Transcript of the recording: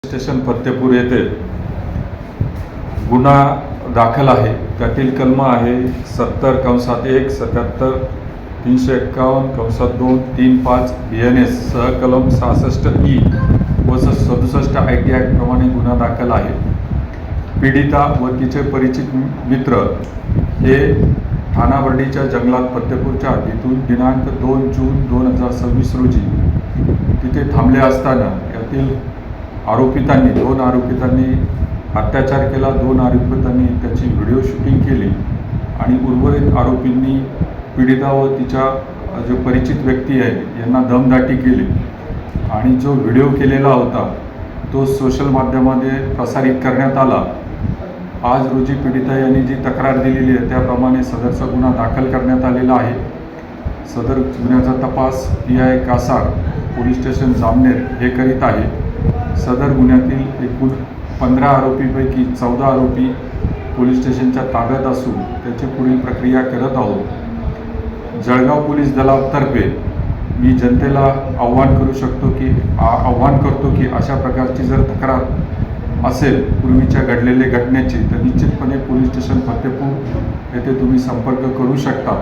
Station Fatehpur येथे गुन्हा दाखल आहे. त्यातील कलम आहे 70/1 77 351/2 35 BNS सह कलम 66E व 67 IT ॲक्ट प्रमाणे गुन्हा दाखल आहे. पीडिता व तिचे परिचित मित्र हे ठाणाबर्डीच्या जंगलात फतेपूरच्या हद्दीतून दिनांक 2 जून 2026 रोजी तिथे थांबले असताना यातील दोन आरोपितांनी अत्याचार केला. 2 आरोपितांनी त्याची व्हिडिओ शूटिंग केली आणि उर्वरित आरोपींनी पीडिता व तिच्या जो परिचित व्यक्ती आहे यांना दमदाटी केली आणि जो व्हिडिओ केलेला होता तो सोशल माध्यमामध्ये प्रसारित करण्यात आला. आज रोजी पीडिता यांनी जी तक्रार दिलेली आहे त्याप्रमाणे सदरचा गुन्हा दाखल करण्यात आलेला आहे. सदर गुन्ह्याचा तपास PI Kasar police station Jamner हे करीत आहे. सदर गुन्ह्यातील एकूण 15 आरोपीपैकी 14 आरोपी पोलीस स्टेशनच्या ताब्यात असून त्याची पुढील प्रक्रिया करत आहोत. जळगाव पोलीस दलातर्फे मी जनतेला आव्हान करतो की अशा प्रकारची जर तक्रार असेल पूर्वीच्या घडलेल्या घटनेची तर निश्चितपणे पोलीस स्टेशन फतेपूर येथे तुम्ही संपर्क करू शकता.